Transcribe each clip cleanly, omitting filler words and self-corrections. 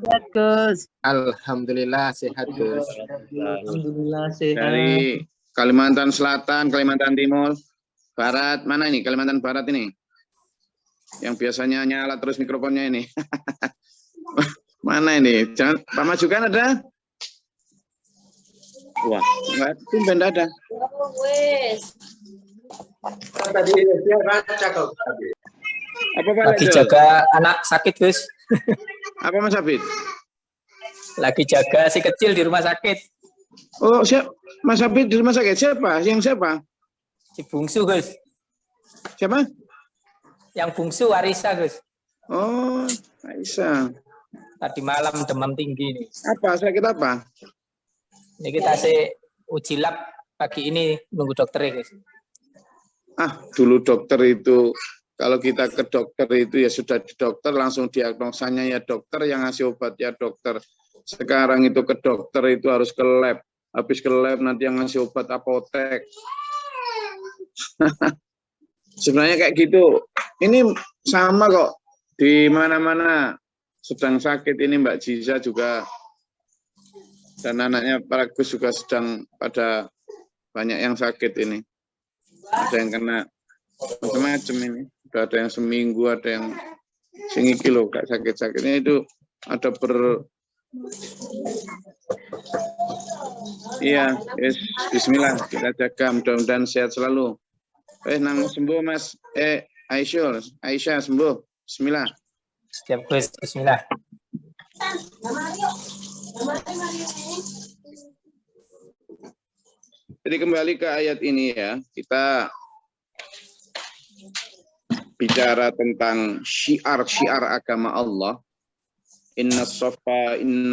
Sehat, Gus. Alhamdulillah sehat, Gus. Alhamdulillah sehat. Dari Kalimantan Selatan, Kalimantan Timur, Barat, mana ini? Kalimantan Barat ini? Yang biasanya nyala terus mikrofonnya ini. Mana ini? Jangan, Pak Maju kan ada? Wah, enggak, tumben ada. Apa Pak? Lagi jaga anak sakit, Gus. Apa Mas Abid? Lagi jaga si kecil di rumah sakit. Oh, siap. Mas Abid di rumah sakit. Siapa? Yang siapa? Si bungsu, Gus. Siapa? Yang bungsu Arisa, Gus. Oh, Aisyah. Tadi malam demam tinggi nih. Apa? Sakit apa? Ini kita uji lab pagi ini nunggu dokter ya, Gus. Dulu dokter itu, kalau kita ke dokter itu ya sudah di dokter, langsung diagnosanya ya dokter, yang ngasih obat ya dokter. Sekarang itu ke dokter itu harus ke lab. Habis ke lab nanti yang ngasih obat apotek. Sebenarnya kayak gitu. Ini sama kok. Di mana-mana sedang sakit ini Mbak Jiza juga. Dan anaknya Pak Gus juga sedang pada banyak yang sakit ini. Ada yang kena macam-macam ini. Udah ada yang seminggu, ada yang singiki loh, gak sakit-sakitnya itu ada Iya, yes, bismillah, kita jaga, mudah-mudahan sehat selalu. Nang sembuh Mas, Aisyah sembuh, bismillah. Siap, Gus, bismillah. Jadi kembali ke ayat ini ya, kita bicara tentang syiar-syiar agama Allah. Inna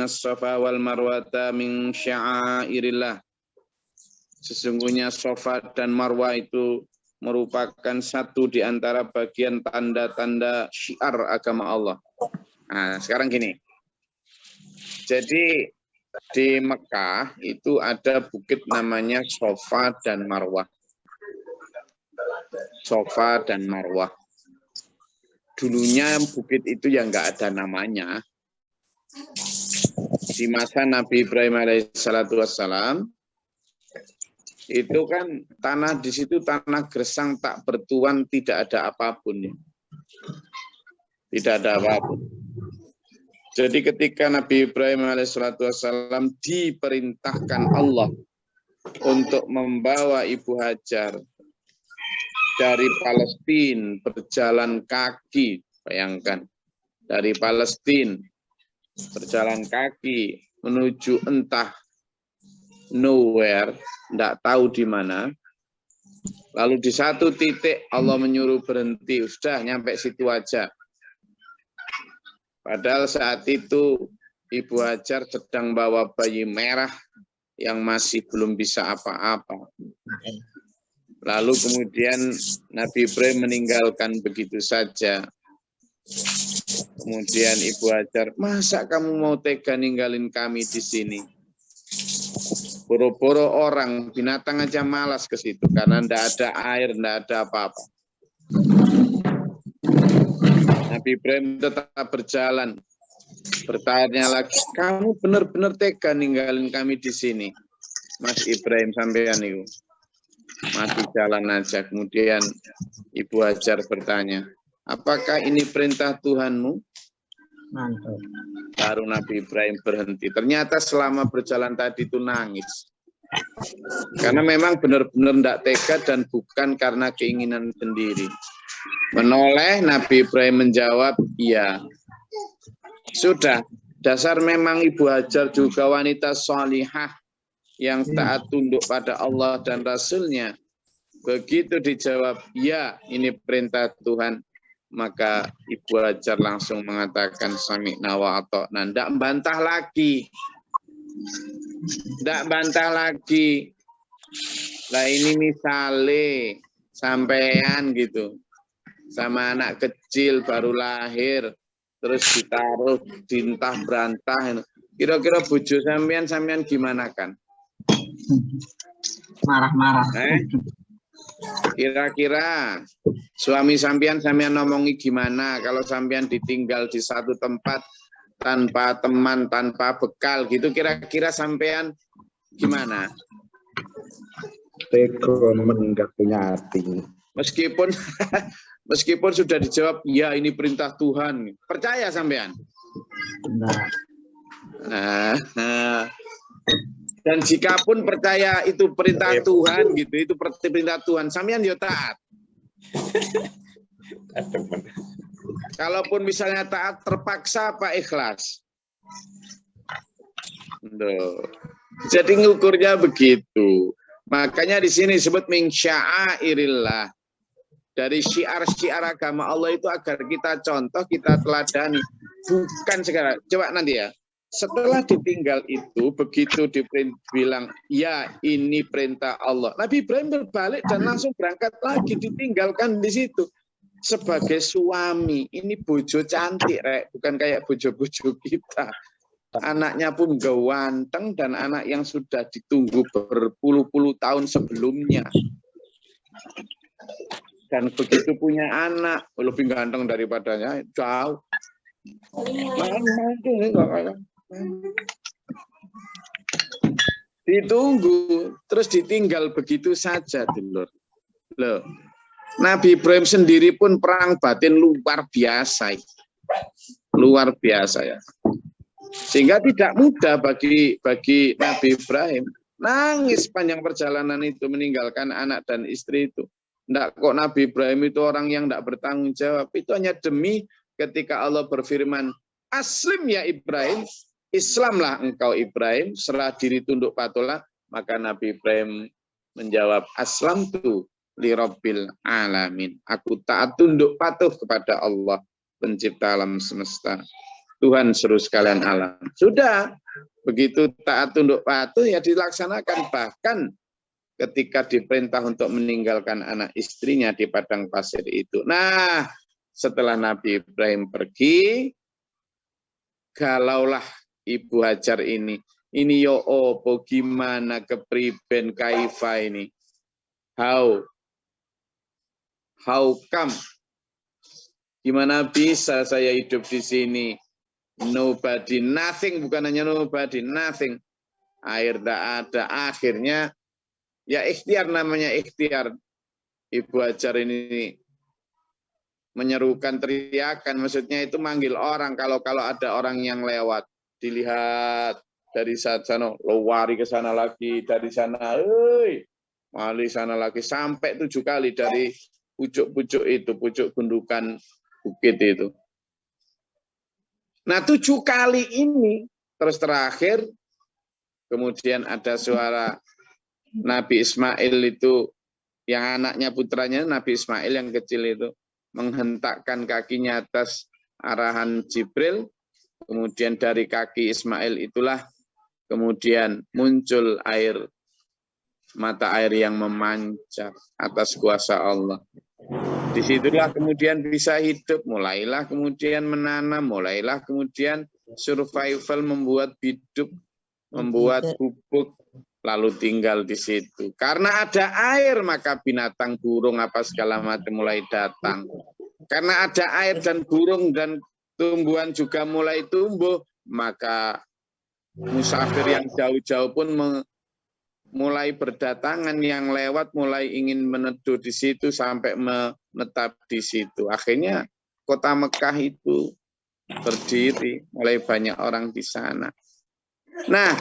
safa wal marwata min sya'airillah. Sesungguhnya Safa dan Marwah itu merupakan satu di antara bagian tanda-tanda syiar agama Allah. Nah, sekarang gini. Jadi di Mekah itu ada bukit namanya Safa dan Marwah. Safa dan Marwah. Dulunya bukit itu yang nggak ada namanya. Di masa Nabi Ibrahim alaihissalatu wassalam, itu kan tanah di situ tanah gersang tak bertuan, tidak ada apapun. Tidak ada apapun. Jadi ketika Nabi Ibrahim alaihissalatu wassalam diperintahkan Allah untuk membawa Ibu Hajar dari Palestina berjalan kaki, bayangkan, dari Palestina berjalan kaki menuju entah nowhere, tidak tahu di mana. Lalu di satu titik Allah menyuruh berhenti, sudah nyampe situ aja. Padahal saat itu Ibu Hajar sedang bawa bayi merah yang masih belum bisa apa-apa. Lalu kemudian Nabi Ibrahim meninggalkan begitu saja. Kemudian Ibu Hajar, masa kamu mau tega ninggalin kami di sini? Boro-boro orang, binatang aja malas ke situ karena ndak ada air, ndak ada apa-apa. Nabi Ibrahim tetap berjalan. Bertanya lagi, kamu benar-benar tega ninggalin kami di sini? Mas Ibrahim sampean itu mati jalan aja. Kemudian Ibu Hajar bertanya, apakah ini perintah Tuhanmu? Mantap. Baru Nabi Ibrahim berhenti. Ternyata selama berjalan tadi itu nangis. Karena memang benar-benar tidak tega dan bukan karena keinginan sendiri. Menoleh Nabi Ibrahim menjawab, iya. Sudah, dasar memang Ibu Hajar juga wanita sholihah yang taat tunduk pada Allah dan Rasulnya. Begitu dijawab, ya ini perintah Tuhan, maka Ibu Hajar langsung mengatakan sami'na wa ata'na. Ndak bantah lagi. Ndak bantah lagi. Lah ini misale sampean gitu. Sama anak kecil baru lahir terus ditaruh dintah berantah. Kira-kira bojo sampean gimana kan? Marah-marah. Kira-kira suami sampean ngomongi gimana kalau sampean ditinggal di satu tempat tanpa teman, tanpa bekal gitu, kira-kira sampean gimana? Tegomen nggak punya hati. Meskipun meskipun sudah dijawab, ya ini perintah Tuhan, percaya sampean? Nah. Dan jika pun percaya itu perintah Tuhan gitu, itu perintah Tuhan, sampean yo taat. Kalaupun misalnya taat terpaksa apa ikhlas? Jadi ngukurnya begitu. Makanya di sini disebut min sya'airillah. Dari syiar-syiar agama Allah itu agar kita contoh, kita teladani. Bukan sekarang. Coba nanti ya. Setelah ditinggal itu, begitu dibilang, ya ini perintah Allah. Nabi Ibrahim berbalik dan langsung berangkat lagi, ditinggalkan di situ. Sebagai suami, ini bojo cantik, Rek. Bukan kayak bojo-bojo kita. Anaknya pun ganteng dan anak yang sudah ditunggu berpuluh-puluh tahun sebelumnya. Dan begitu punya anak, lebih ganteng daripadanya, jauh. Ditunggu, terus ditinggal begitu saja, dulur. Loh. Nabi Ibrahim sendiri pun perang batin luar biasa. Luar biasa ya. Sehingga tidak mudah bagi Nabi Ibrahim. Nangis panjang perjalanan itu meninggalkan anak dan istri itu. Enggak kok Nabi Ibrahim itu orang yang enggak bertanggung jawab. Itu hanya demi ketika Allah berfirman, Aslim ya Ibrahim, Islamlah engkau Ibrahim, serah diri tunduk patuhlah. Maka Nabi Ibrahim menjawab, Aslamtu li Rabbil alamin. Aku taat tunduk patuh kepada Allah, pencipta alam semesta. Tuhan seluruh sekalian alam. Sudah, begitu taat tunduk patuh ya dilaksanakan. Bahkan ketika diperintah untuk meninggalkan anak istrinya di padang pasir itu. Nah, setelah Nabi Ibrahim pergi, galaulah Ibu Hajar ini. Ini yo opo gimana kepriben kaifa ini? How come? Gimana bisa saya hidup di sini? Nobody, nothing, bukan hanya nobody, nothing. Air tak ada. Akhirnya ya ikhtiar, namanya ikhtiar. Ibu Hajar ini menyerukan teriakan, maksudnya itu manggil orang. Kalau ada orang yang lewat, dilihat dari sana, lo lari ke sana lagi, dari sana, mali sana lagi, sampai 7 kali dari pucuk-pucuk itu, pucuk gundukan bukit itu. Nah 7 kali ini, terus terakhir, kemudian ada suara Nabi Ismail itu, yang anaknya putranya Nabi Ismail yang kecil itu, menghentakkan kakinya atas arahan Jibril, kemudian dari kaki Ismail itulah kemudian muncul air, mata air yang memancar atas kuasa Allah. Disitulah kemudian bisa hidup, mulailah kemudian menanam, mulailah kemudian survival, membuat hidup, membuat pupuk, lalu tinggal di situ. Karena ada air, maka binatang, burung, apa segala macam mulai datang. Karena ada air dan burung dan tumbuhan juga mulai tumbuh, maka musafir yang jauh-jauh pun mulai berdatangan, yang lewat mulai ingin meneduh di situ sampai menetap di situ. Akhirnya kota Mekah itu berdiri, mulai banyak orang di sana. Nah,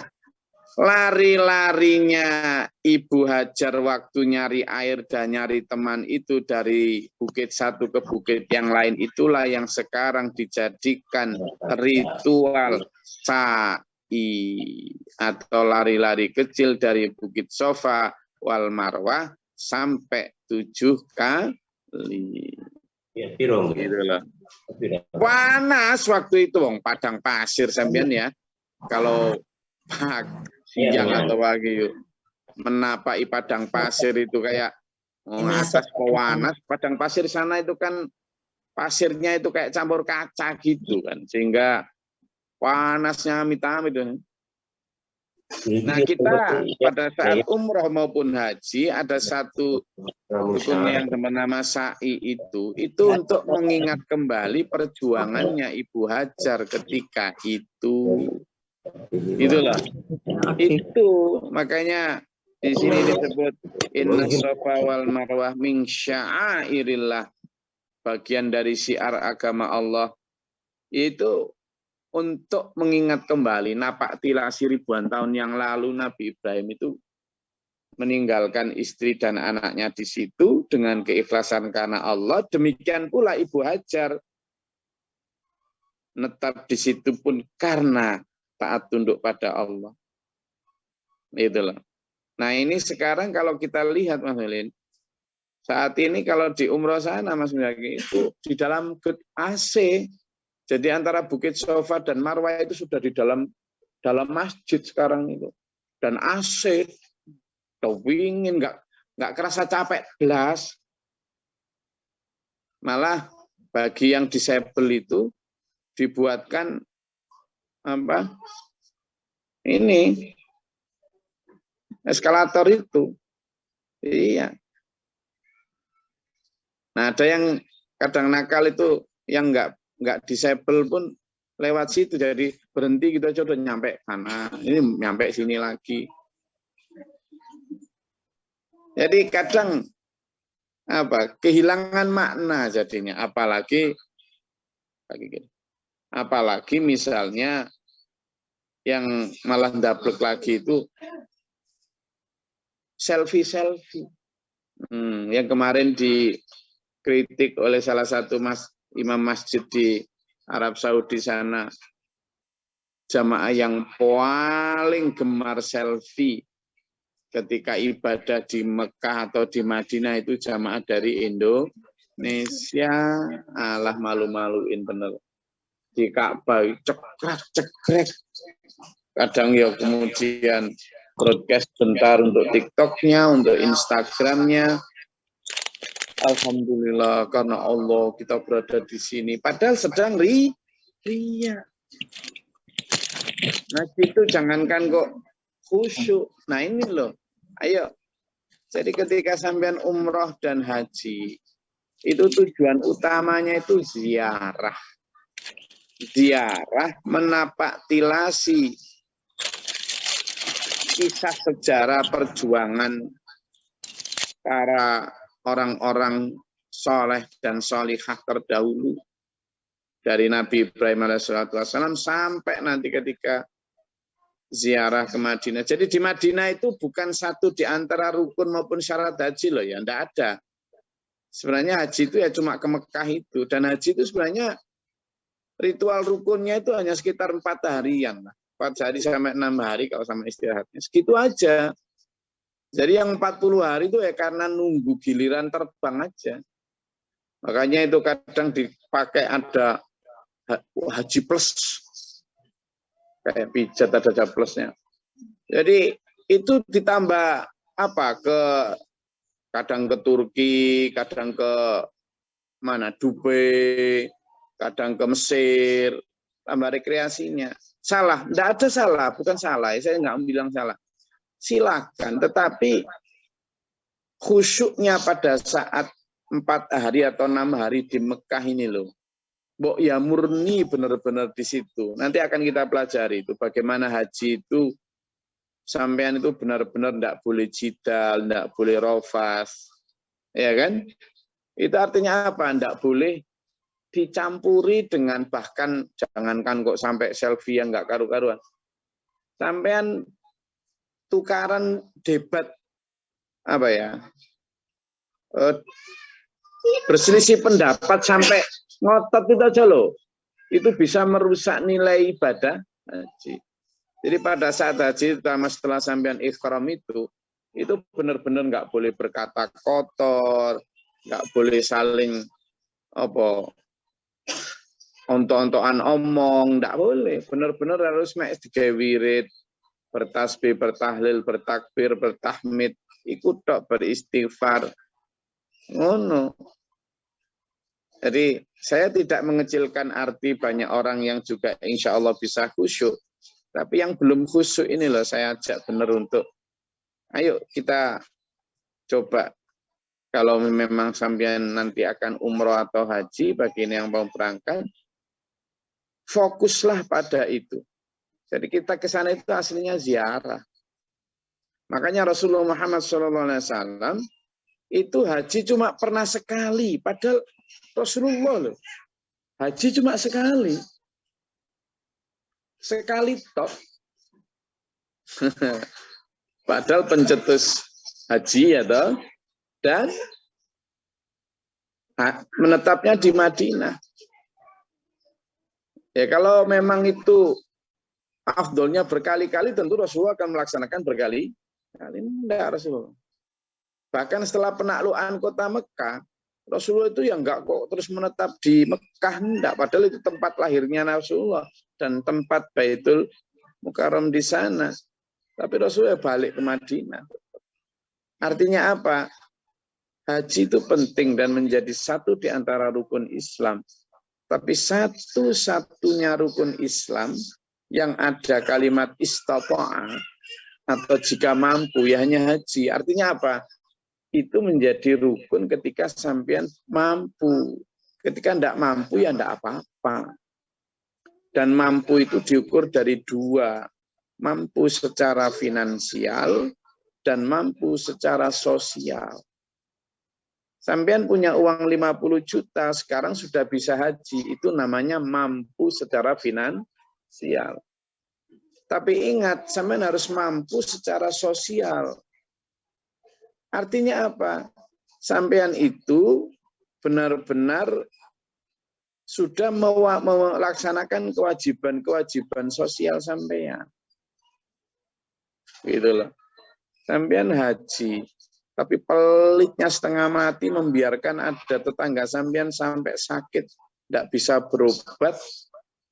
lari-larinya Ibu Hajar waktu nyari air dan nyari teman itu dari bukit satu ke bukit yang lain, itulah yang sekarang dijadikan ritual sa'i atau lari-lari kecil dari Bukit Sofa wal Marwah sampai 7 kali. Gitu loh. Panas waktu itu, wong padang pasir sampean ya. Kalau siang atau pagi menapai padang pasir itu kayak atas pewanas. Padang pasir sana itu kan pasirnya itu kayak campur kaca gitu kan, sehingga panasnya amit-amit. Nah, kita pada saat umroh maupun haji ada satu rukun yang bernama sa'i itu untuk mengingat kembali perjuangannya Ibu Hajar ketika itu. Itulah. Itu makanya di sini disebut inna shafa wal marwah min sya'airillah, bagian dari syiar agama Allah, itu untuk mengingat kembali napak tilasi ribuan tahun yang lalu Nabi Ibrahim itu meninggalkan istri dan anaknya di situ dengan keikhlasan karena Allah. Demikian pula Ibu Hajar menetap di situ pun karena taat tunduk pada Allah. Itulah. Nah, ini sekarang kalau kita lihat Mas Melin, saat ini kalau di umroh sana Mas Melin itu di dalam AC. Jadi antara Bukit Sofa dan Marwah itu sudah di dalam masjid sekarang itu. Dan AC, dingin, nggak kerasa capek belas. Malah bagi yang disabel itu dibuatkan apa? Ini eskalator itu. Iya. Nah, ada yang kadang nakal itu yang nggak disabel pun lewat situ, jadi berhenti gitu aja udah nyampe sana, ini nyampe sini lagi. Jadi kadang kehilangan makna jadinya, apalagi misalnya yang malah ndablek lagi itu selfie. Yang kemarin dikritik oleh salah satu imam masjid di Arab Saudi sana, jamaah yang paling gemar selfie ketika ibadah di Mekah atau di Madinah itu jamaah dari Indonesia. Alah, malu-maluin bener. Di Ka'bah cekrek. Kadang ya kemudian broadcast bentar untuk TikToknya, untuk Instagramnya. Alhamdulillah karena Allah kita berada di sini. Padahal sedang ria. Nah itu jangankan kok khusyuk. Nah ini loh. Ayo. Jadi ketika sampean umroh dan haji, itu tujuan utamanya itu ziarah. Ziarah menapak tilasi kisah sejarah perjuangan para orang-orang soleh dan solihah terdahulu dari Nabi Ibrahim alaihissalam sampai nanti ketika ziarah ke Madinah. Jadi di Madinah itu bukan satu di antara rukun maupun syarat haji loh ya, enggak ada. Sebenarnya haji itu ya cuma ke Mekah itu, dan haji itu sebenarnya ritual rukunnya itu hanya sekitar 4 harian lah. 4 hari sampai 6 hari kalau sama istirahatnya. Segitu aja. Jadi yang 40 hari itu ya karena nunggu giliran terbang aja. Makanya itu kadang dipakai ada haji plus. Kayak pijat ada plusnya. Jadi itu ditambah kadang ke Turki, kadang ke Dubai, kadang ke Mesir, tambah rekreasinya. Salah, enggak ada salah, bukan salah. Saya nggak bilang salah. Silakan, tetapi khusyuknya pada saat 4 hari atau 6 hari di Mekah ini loh. Mbok ya murni benar-benar di situ. Nanti akan kita pelajari itu bagaimana haji itu sampean itu benar-benar enggak boleh jidal, enggak boleh rofas. Ya kan? Itu artinya apa? Enggak boleh dicampuri dengan, bahkan jangankan kok sampai selfie yang enggak karu-karuan. Sampean tukaran debat berselisih pendapat sampai ngotot itu aja loh, itu bisa merusak nilai ibadah haji. Jadi pada saat haji, terutama setelah sampean ihram itu benar-benar nggak boleh berkata kotor, nggak boleh saling ontok-ontokan omong, nggak boleh. Benar-benar harus digawe wirid, bertasbih, bertahlil, bertakbir, bertahmid, ikut tok beristighfar. Ngono. Jadi saya tidak mengecilkan arti banyak orang yang juga insya Allah bisa khusyuk. Tapi yang belum khusyuk ini loh saya ajak benar untuk ayo kita coba kalau memang sampean nanti akan umroh atau haji bagi ini yang mau berangkat, fokuslah pada itu. Jadi kita ke sana itu aslinya ziarah. Makanya Rasulullah Muhammad SAW itu haji cuma pernah sekali. Padahal Rasulullah loh, haji cuma sekali. Sekali toh. Padahal pencetus haji ya toh. Dan menetapnya di Madinah. Ya kalau memang itu afdolnya berkali-kali, tentu Rasulullah akan melaksanakan berkali-kali. Enggak Rasulullah. Bahkan setelah penaklukan kota Mekah, Rasulullah itu ya enggak kok terus menetap di Mekah, enggak. Padahal itu tempat lahirnya Rasulullah dan tempat Baitul Mukarram di sana. Tapi Rasulullah balik ke Madinah. Artinya apa? Haji itu penting dan menjadi satu di antara rukun Islam. Tapi satu-satunya rukun Islam yang ada kalimat istata'ah atau jika mampu ya hanya haji. Artinya apa? Itu menjadi rukun ketika sampean mampu. Ketika tidak mampu ya tidak apa-apa. Dan mampu itu diukur dari dua. Mampu secara finansial dan mampu secara sosial. Sampean punya uang 50 juta, sekarang sudah bisa haji. Itu namanya mampu secara finansial. Tapi ingat, sampean harus mampu secara sosial. Artinya apa? Sampean itu benar-benar sudah melaksanakan kewajiban-kewajiban sosial sampean. Gitu loh. Sampean haji, tapi pelitnya setengah mati membiarkan ada tetangga sampean sampai sakit, tidak bisa berobat,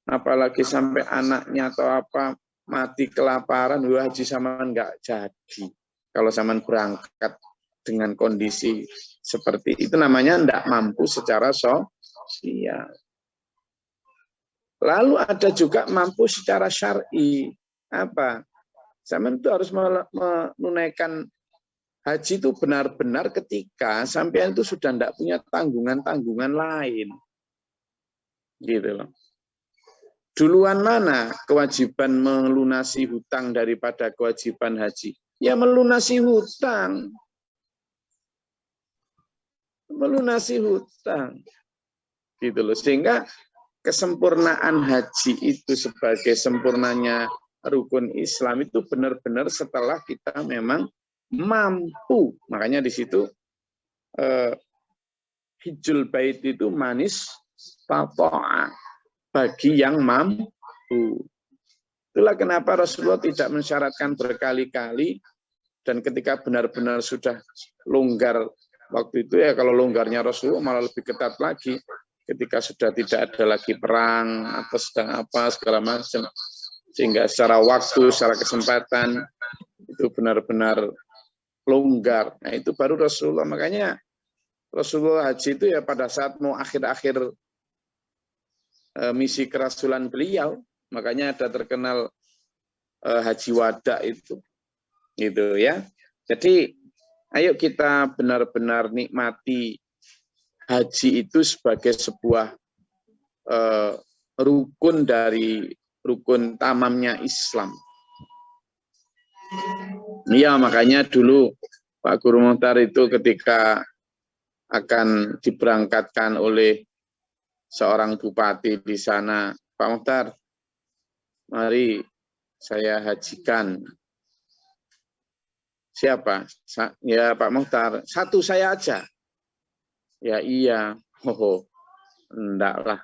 apalagi sampai anaknya atau apa mati kelaparan, haji sama nggak jadi. Kalau zaman berangkat dengan kondisi seperti itu namanya tidak mampu secara sosial. Lalu ada juga mampu secara syar'i. Apa? Sampean itu harus menunaikan haji itu benar-benar ketika sampean itu sudah tidak punya tanggungan-tanggungan lain. Gitu loh. Duluan mana kewajiban melunasi hutang daripada kewajiban haji? Ya melunasi hutang. Melunasi hutang. Gitu loh. Sehingga kesempurnaan haji itu sebagai sempurnanya rukun Islam itu benar-benar setelah kita memang mampu. Makanya di situ hijjul bait itu manis tata'a bagi yang mampu. Itulah kenapa Rasulullah tidak mensyaratkan berkali-kali dan ketika benar-benar sudah longgar waktu itu ya kalau longgarnya Rasulullah malah lebih ketat lagi ketika sudah tidak ada lagi perang atau sedang apa segala macam sehingga secara waktu, secara kesempatan itu benar-benar longgar. Nah itu baru Rasulullah. Makanya Rasulullah haji itu ya pada saat mau akhir-akhir misi kerasulan beliau, makanya ada terkenal haji wada itu, gitu ya. Jadi ayo kita benar-benar nikmati haji itu sebagai sebuah rukun dari rukun tamamnya Islam. Iya, makanya dulu Pak Guru Muhtar itu ketika akan diberangkatkan oleh seorang bupati di sana, Pak Muhtar, mari saya hajikan. Siapa? Ya Pak Muhtar, satu saya aja. Ya iya, enggak lah.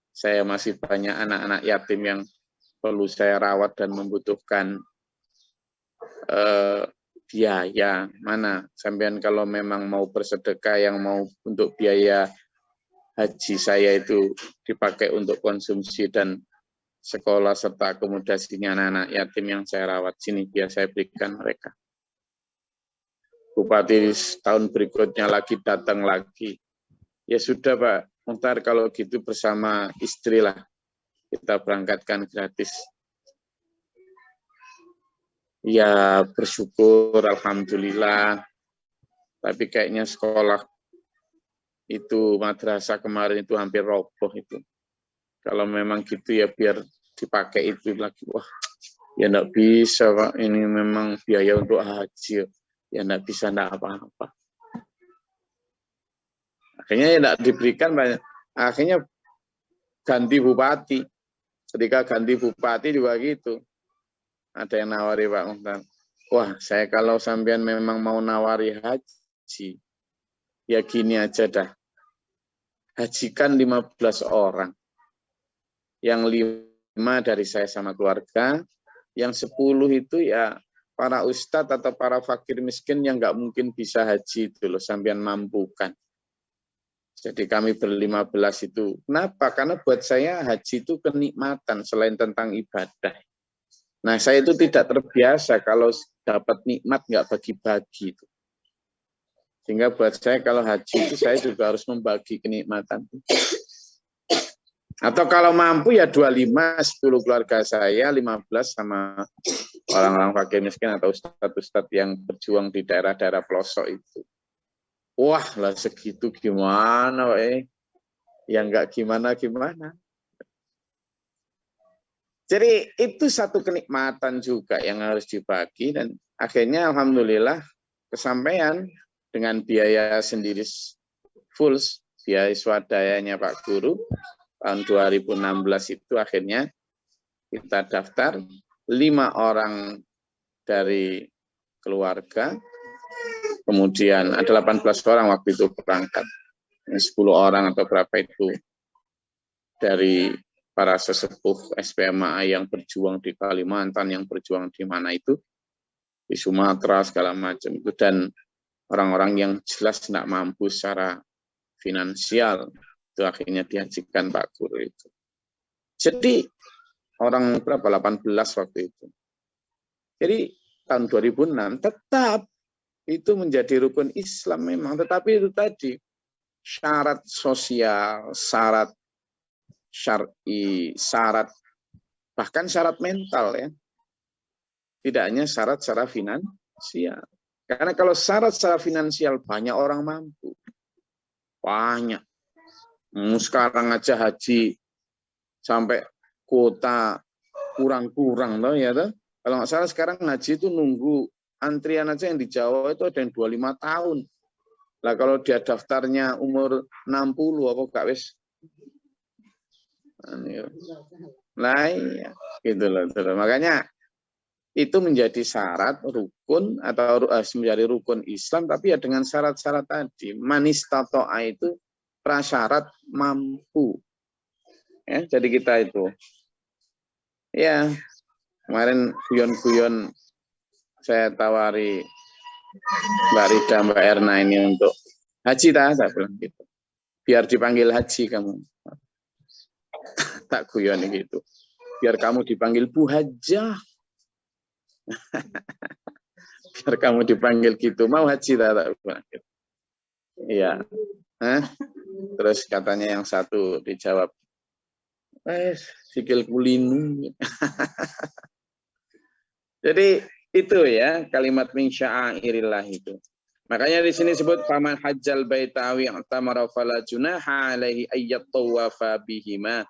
Saya masih banyak anak-anak yatim yang perlu saya rawat dan membutuhkan biaya. Mana sampean kalau memang mau bersedekah yang mau untuk biaya haji saya itu dipakai untuk konsumsi dan sekolah serta akomodasinya anak-anak yatim yang saya rawat sini biar saya berikan mereka. Bupati tahun berikutnya lagi datang lagi. Ya sudah Pak Muhtar kalau gitu bersama istri lah kita berangkatkan gratis. Ya bersyukur, alhamdulillah. Tapi kayaknya sekolah itu, madrasah kemarin itu hampir roboh itu. Kalau memang gitu ya biar dipakai itu lagi. Wah, ya enggak bisa Pak, ini memang biaya untuk haji. Ya enggak bisa, enggak apa-apa. Akhirnya ya enggak diberikan banyak. Akhirnya ganti bupati. Ketika ganti bupati juga gitu. Ada yang nawari Pak Muhtar. Wah, saya kalau sampean memang mau nawari haji, ya gini aja dah. Hajikan 15 orang. Yang 5 dari saya sama keluarga, yang 10 itu ya para ustadz atau para fakir miskin yang nggak mungkin bisa haji itu loh, sampean mampukan. Jadi kami ber-15 itu. Kenapa? Karena buat saya haji itu kenikmatan selain tentang ibadah. Nah, saya itu tidak terbiasa kalau dapat nikmat nggak bagi-bagi itu. Sehingga buat saya kalau haji itu saya juga harus membagi kenikmatan. Atau kalau mampu ya 25, 10 keluarga saya, 15 sama orang-orang fakir miskin atau ustadz-ustadz yang berjuang di daerah-daerah pelosok itu. Wah, lah segitu gimana, ya nggak gimana-gimana. Jadi itu satu kenikmatan juga yang harus dibagi dan akhirnya alhamdulillah kesampaian dengan biaya sendiri full, biaya swadayanya Pak Guru tahun 2016 itu akhirnya kita daftar 5 orang dari keluarga, kemudian ada 18 orang waktu itu berangkat, 10 orang atau berapa itu dari para sesepuh SPMA yang berjuang di Kalimantan, yang berjuang di mana itu, di Sumatera, segala macam itu, dan orang-orang yang jelas tidak mampu secara finansial, itu akhirnya dihajikan Pak Guru itu. Jadi, orang berapa? 18 waktu itu. Jadi, tahun 2006 tetap itu menjadi rukun Islam memang, tetapi itu tadi, syarat sosial, syarat syar'i, syarat bahkan syarat mental ya. Tidak hanya syarat secara finansial. Karena kalau syarat secara finansial banyak orang mampu. Banyak. Sekarang aja haji sampai kuota kurang-kurang loh ya toh. Kalau nggak salah sekarang haji itu nunggu antrian aja yang di Jawa itu ada yang 25 tahun. Lah kalau dia daftarnya umur 60 apa gak wis. Nah, iya, gitu loh. Makanya itu menjadi syarat rukun atau menjadi rukun Islam, tapi ya dengan syarat-syarat tadi. Manistato'a itu prasyarat mampu. Ya, jadi kita itu. Ya, kemarin guyon-guyon saya tawari Mbak Rida, Mbak Erna ini untuk haji tak bilang gitu. Biar dipanggil haji kamu. Tak guyon gitu. Biar kamu dipanggil Bu Hajah. Biar kamu dipanggil gitu. Mau haji tak bilang gitu. Iya. Terus katanya yang satu dijawab, sikil kulinu. Jadi itu ya kalimat min sya'airillah itu. Makanya di sini disebut faman hajjal baita aw i'tamara fala junaha alaihi ayyat tawafa bihima.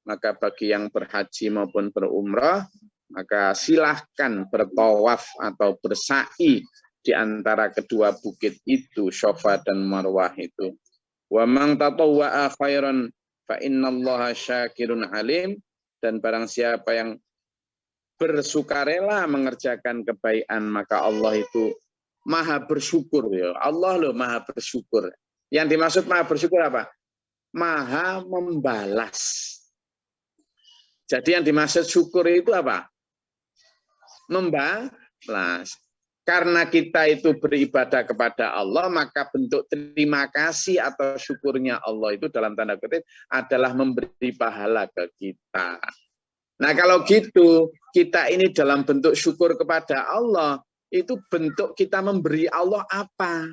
Maka bagi yang berhaji maupun berumrah, maka silahkan bertawaf atau bersa'i di antara kedua bukit itu, Safa dan Marwah itu. Wa man tatawwa'a khairan fa innallaha syakirun alim. Dan barang siapa yang bersukarela mengerjakan kebaikan, maka Allah itu maha bersyukur. Ya. Allah loh maha bersyukur. Yang dimaksud maha bersyukur apa? Maha membalas. Jadi yang dimaksud syukur itu apa? Membalas. Karena kita itu beribadah kepada Allah, maka bentuk terima kasih atau syukurnya Allah itu dalam tanda kutip adalah memberi pahala ke kita. Nah kalau gitu, kita ini dalam bentuk syukur kepada Allah, itu bentuk kita memberi Allah apa?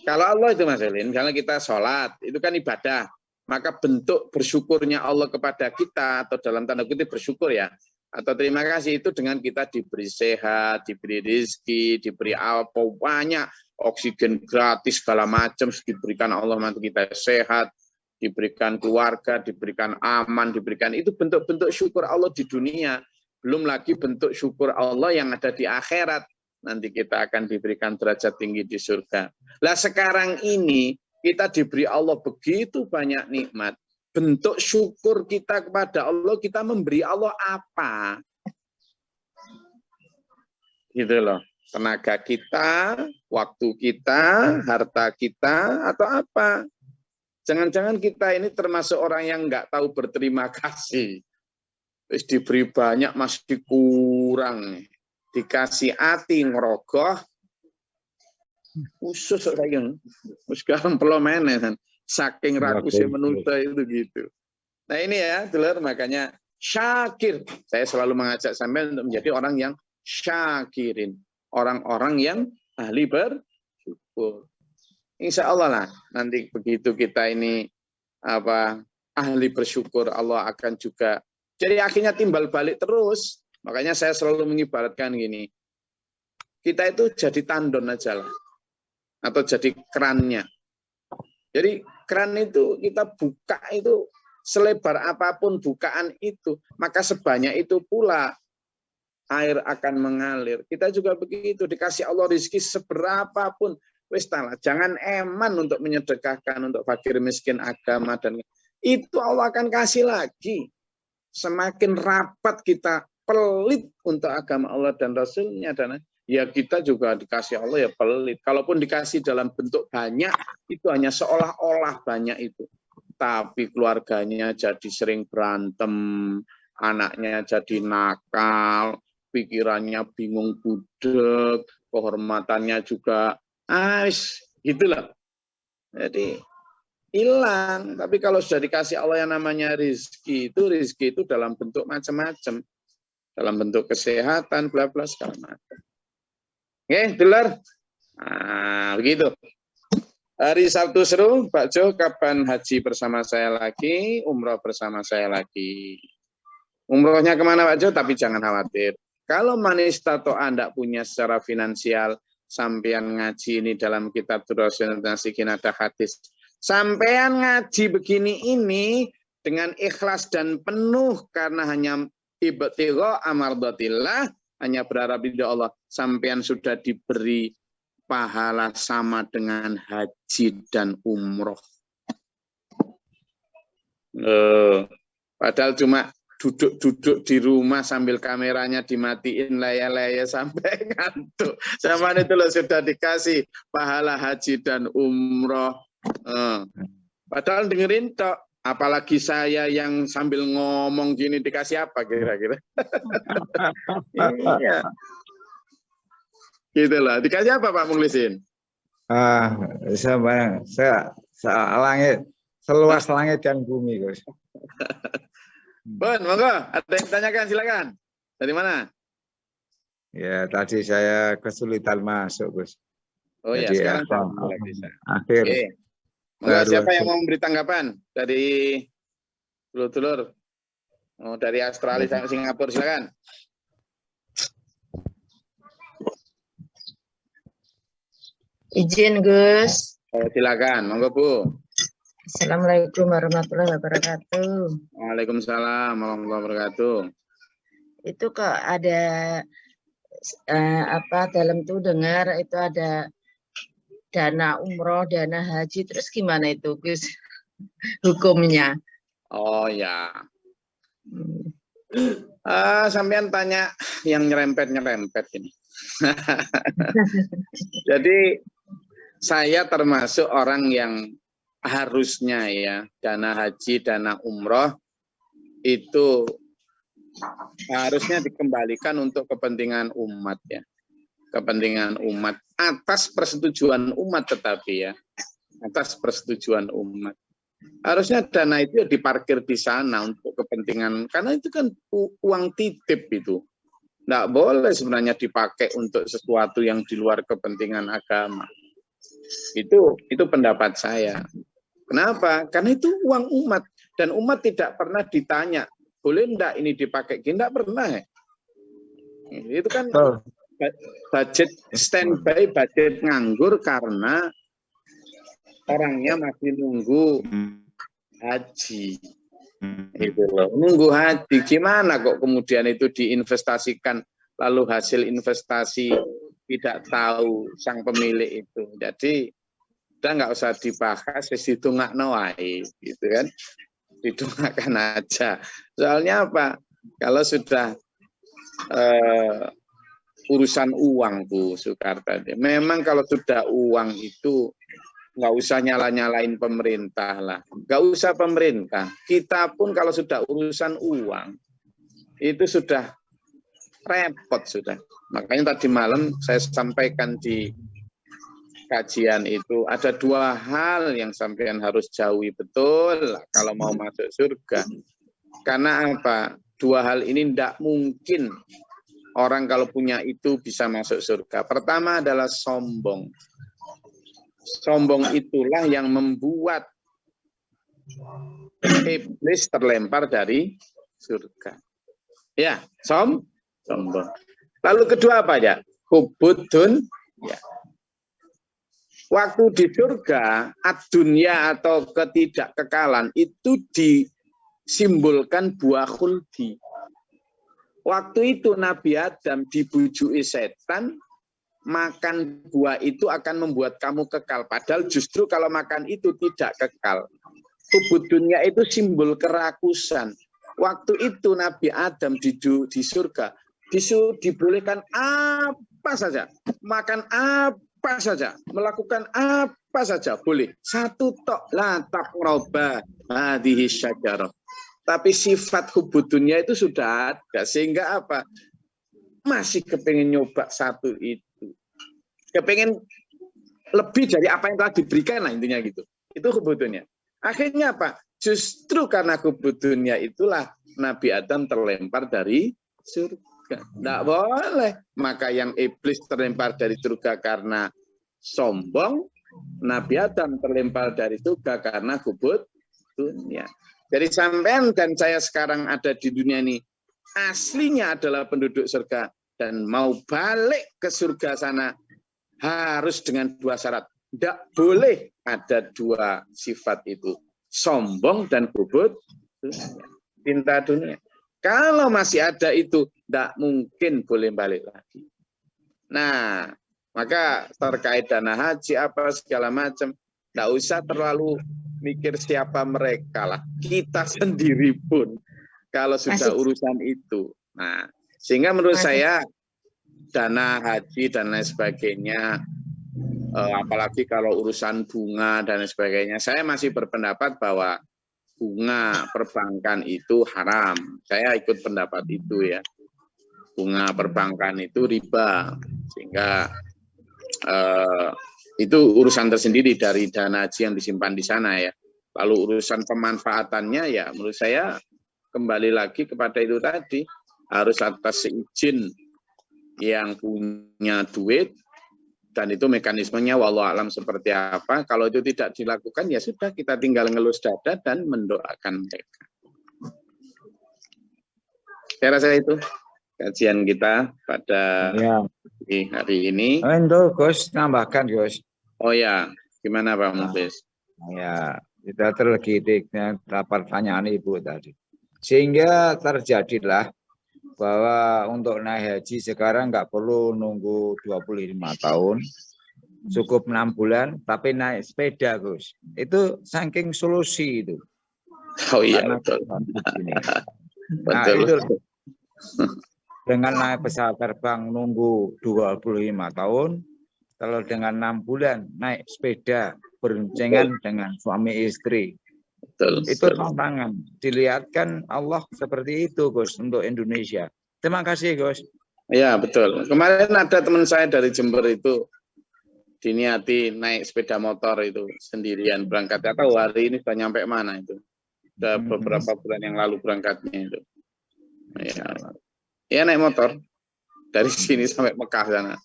Kalau Allah itu Mas Elin, kalau kita sholat, itu kan ibadah. Maka bentuk bersyukurnya Allah kepada kita, atau dalam tanda kutip bersyukur ya, atau terima kasih itu dengan kita diberi sehat, diberi rezeki, diberi apa banyak, oksigen gratis segala macam diberikan Allah, nanti kita sehat, diberikan keluarga, diberikan aman, diberikan itu bentuk-bentuk syukur Allah di dunia. Belum lagi bentuk syukur Allah yang ada di akhirat. Nanti kita akan diberikan derajat tinggi di surga. Lah sekarang ini kita diberi Allah begitu banyak nikmat. Bentuk syukur kita kepada Allah, kita memberi Allah apa? Gitu loh. Tenaga kita, waktu kita, harta kita, atau apa? Jangan-jangan kita ini termasuk orang yang nggak tahu berterima kasih. Terus diberi banyak masih kurang. Dikasih hati ngerogoh, khusus kayak sekarang belum main. Saking rakusnya menuntut itu gitu. Nah ini ya, dulur, makanya syakir. Saya selalu mengajak sampai untuk menjadi orang yang syakirin. Orang-orang yang ahli bersyukur. Insya Allah lah, nanti begitu kita ini ahli bersyukur, Allah akan juga. Jadi akhirnya timbal balik terus. Makanya saya selalu mengibaratkan gini. Kita itu jadi tandon aja lah. Atau jadi kerannya. Jadi keran itu kita buka itu selebar apapun bukaan itu, maka sebanyak itu pula air akan mengalir. Kita juga begitu, dikasih Allah rezeki seberapapun, wis talah, jangan eman untuk menyedekahkan untuk fakir miskin agama dan itu Allah akan kasih lagi. Semakin rapat kita pelit untuk agama Allah dan Rasulnya dan ya kita juga dikasih Allah ya pelit. Kalaupun dikasih dalam bentuk banyak, itu hanya seolah-olah banyak itu. Tapi keluarganya jadi sering berantem, anaknya jadi nakal, pikirannya bingung budek, kehormatannya juga, gitulah. Jadi hilang. Tapi kalau sudah dikasih Allah yang namanya rezeki itu dalam bentuk macam-macam. Dalam bentuk kesehatan, bla bla segala macam. Oke, dulur. Nah, begitu. Hari Sabtu seru, Pak Jo, kapan haji bersama saya lagi, umroh bersama saya lagi. Umrohnya kemana Pak Jo? Tapi jangan khawatir. Kalau manis tato Anda punya secara finansial, sampean ngaji ini dalam kitab Durasul Nasikin ada hadis. Sampean ngaji begini ini dengan ikhlas dan penuh karena hanya ibtigha amardatillah, hanya berharap ridha Allah, sampean sudah diberi pahala sama dengan haji dan umroh. Padahal cuma duduk-duduk di rumah sambil kameranya dimatiin layar-layar sampai ngantuk. Sama itu loh sudah dikasih pahala haji dan umroh. Padahal dengerin tok. Apalagi saya yang sambil ngomong gini dikasih apa kira-kira? Iya. Gitu lah. Dikasih apa Pak Mukhlisin? Langit, seluas langit dan bumi, Gus. Bon, monggo. Ada yang ditanyakan, silakan. Dari mana? Ya, tadi saya kesulitan masuk, Gus. Oh ya, sekarang bisa. Akhir. Oke. Monggo, siapa yang mau memberi tanggapan dari dulur-dulur? Oh, dari Australia sampai Singapura, silakan. Izin, Gus. Silakan, monggo Bu. Assalamualaikum warahmatullahi wabarakatuh. Waalaikumsalam warahmatullahi wabarakatuh. Itu kok ada dalam tuh dengar itu ada dana umroh, dana haji, terus gimana itu, Gus? Hukumnya? Oh ya. Sampean tanya yang nyerempet-nyerempet ini. Jadi saya termasuk orang yang harusnya ya dana haji, dana umroh itu harusnya dikembalikan untuk kepentingan umat ya. Kepentingan umat atas persetujuan umat, tetapi ya atas persetujuan umat. Harusnya dana itu diparkir di sana untuk kepentingan, karena itu kan uang titip itu. Nggak boleh sebenarnya dipakai untuk sesuatu yang di luar kepentingan agama. Itu pendapat saya. Kenapa? Karena itu uang umat dan umat tidak pernah ditanya boleh enggak ini dipakai? Enggak pernah ya. Itu kan budget standby, budget nganggur karena orangnya masih nunggu haji. Itu loh. Nunggu haji. Gimana kok kemudian itu diinvestasikan lalu hasil investasi tidak tahu sang pemilik itu. Jadi udah nggak usah dibahas, ditungakno wae gitu kan. Didongakkan aja. Soalnya apa? Kalau sudah urusan uang Bu Soekarta, memang kalau sudah uang itu nggak usah nyala-nyalain pemerintah lah. Nggak usah pemerintah. Kita pun kalau sudah urusan uang, itu sudah repot sudah. Makanya tadi malam saya sampaikan di kajian itu, ada dua hal yang sampean harus jauhi betul kalau mau masuk surga. Karena apa? Dua hal ini tidak mungkin orang kalau punya itu bisa masuk surga. Pertama adalah sombong. Sombong itulah yang membuat iblis terlempar dari surga. Ya, sombong. Lalu kedua apa ya? Hubudun. Ya. Waktu di surga, ad-dunya atau ketidakkekalan itu disimbolkan buah khuldi. Waktu itu Nabi Adam dibujui setan, makan buah itu akan membuat kamu kekal. Padahal justru kalau makan itu tidak kekal. Hubudunnya itu simbol kerakusan. Waktu itu Nabi Adam di surga, dibolehkan apa saja, makan apa saja, melakukan apa saja boleh. Satu tok la taqraba hadhihi syajarah. Tapi sifat hubudunnya itu sudah ada, sehingga apa? Masih kepengen nyoba satu itu. Kepengen lebih dari apa yang telah diberikan lah intinya gitu. Itu hubudunnya. Akhirnya apa? Justru karena hubudunnya itulah Nabi Adam terlempar dari surga. Tidak boleh. Maka yang iblis terlempar dari surga karena sombong, Nabi Adam terlempar dari surga karena hubud dunia. Jadi sampean dan saya sekarang ada di dunia ini, aslinya adalah penduduk surga. Dan mau balik ke surga sana, harus dengan dua syarat. Tidak boleh ada dua sifat itu. Sombong dan hubud dunia. Cinta dunia. Kalau masih ada itu, tidak mungkin boleh balik lagi. Nah, maka terkait dana haji apa segala macam, tidak usah terlalu mikir siapa mereka lah. Kita sendiri pun kalau sudah urusan itu. Nah, sehingga menurut saya dana haji dan lain sebagainya, apalagi kalau urusan bunga dan lain sebagainya, saya masih berpendapat bahwa bunga perbankan itu haram. Saya ikut pendapat itu ya. Bunga perbankan itu riba, sehingga itu urusan tersendiri dari dana haji yang disimpan di sana ya. Lalu urusan pemanfaatannya ya menurut saya kembali lagi kepada itu tadi, harus atas izin yang punya duit, dan itu mekanismenya wallahu alam seperti apa. Kalau itu tidak dilakukan ya sudah, kita tinggal ngelus dada dan mendoakan mereka. Saya rasa itu kajian kita pada hari ini. Gus, tambahkan Gus. Oh ya, gimana Pak Muflis? Ya, kita tergidiknya pertanyaan Ibu tadi. Sehingga terjadilah bahwa untuk naik haji sekarang nggak perlu nunggu 25 tahun, cukup 6 bulan, tapi naik sepeda Gus. Itu saking solusi itu. Oh iya, betul. Nah, itu dengan naik pesawat terbang nunggu 25 tahun, kalau dengan 6 bulan naik sepeda berencengan dengan suami istri. Betul, itu tantangan. Dilihatkan Allah seperti itu Gus untuk Indonesia. Terima kasih Gus. Ya betul. Kemarin ada teman saya dari Jember itu diniati naik sepeda motor itu sendirian berangkat. Tidak tahu hari ini sudah nyampe mana itu. Sudah beberapa bulan yang lalu berangkatnya itu. Ya naik motor dari sini sampai Mekah sana.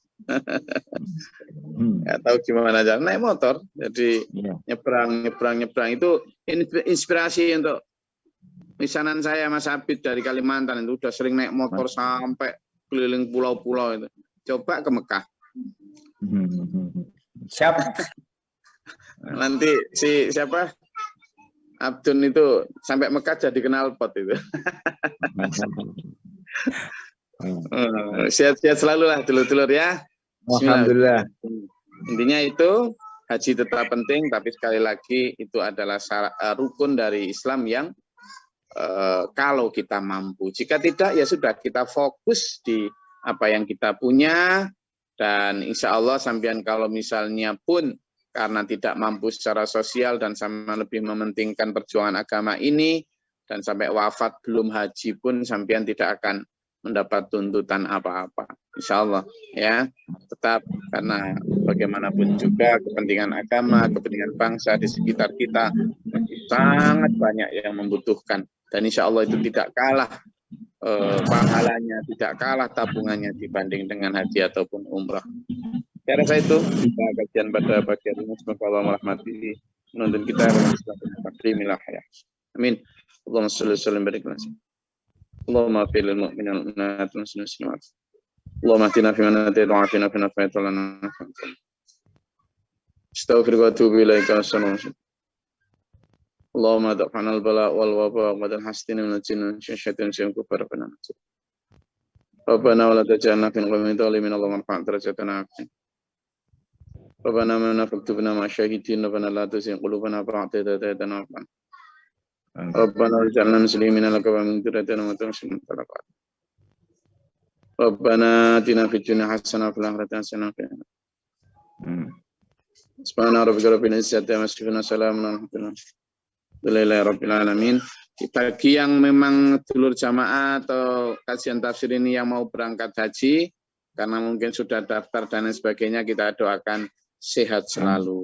Nggak tahu gimana aja naik motor, jadi nyebrang itu inspirasi untuk Misanan saya Mas Abid dari Kalimantan itu udah sering naik motor sampai keliling pulau-pulau itu. Coba ke Mekah. Siap. Nanti siapa? Abdun itu sampai Mekah jadi knalpot itu. Sehat-sehat selalu lah dulur-dulur ya. Alhamdulillah. Intinya itu haji tetap penting, tapi sekali lagi itu adalah rukun dari Islam yang kalau kita mampu. Jika tidak ya sudah, kita fokus di apa yang kita punya, dan insya Allah sampean kalau misalnya pun karena tidak mampu secara sosial dan sama lebih mementingkan perjuangan agama ini, dan sampai wafat belum haji pun sampean tidak akan mendapat tuntutan apa-apa. Insya Allah ya, tetap karena bagaimanapun juga kepentingan agama, kepentingan bangsa di sekitar kita masih sangat banyak yang membutuhkan, dan insya Allah itu tidak kalah pahalanya, tidak kalah tabungannya dibanding dengan haji ataupun umrah. Saya rasa itu kita kajian pada pagi hari ini. Semoga Allah merahmati menuntun kita ya. Amin. Allahumma sholli wa sallim barik ala Allahumma fil mu'minin wal mu'minat wal muslimin. Allahumma ahdina fi man hadayta wa afina fi man afayta wa lana astaghfiruka wa atubu ilaika. Allahumma da'fana al-bala wal waba wa hastina min al-jinni wa syaitan syaitan kufar rabbana. Rabbana wa la taj'alna fi qawmin dhalimin. Allahumma rfa' darajatana. Rabbana ma nafaktubna ma syahidin. Rabbana la tuzigh qulubana ba'da idh hadaytana. Rabbana waj'alna muslimina laka wa min dhurriyyatina ummatan muslimatan laka. Rabbana atina fid dunya hasanah wa fil akhirati hasanah wa qina adzabannar. Subhana rabbika rabbil izzati amma yasifun wa salamun alhamdulillahi rabbil alamin. Bagi yang memang dulur jamaah atau kajian tafsir ini yang mau berangkat haji, karena mungkin sudah daftar dan lain sebagainya, kita doakan sehat selalu.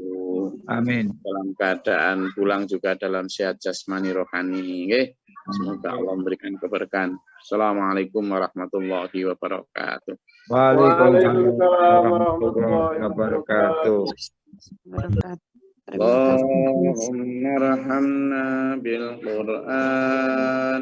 Amin. Dalam keadaan pulang juga dalam sehat jasmani rohani. Okay? Semoga Allah memberikan keberkahan. Assalamualaikum warahmatullahi wabarakatuh. Waalaikumsalam warahmatullahi wabarakatuh. Allahumma rahamna bil Qur'an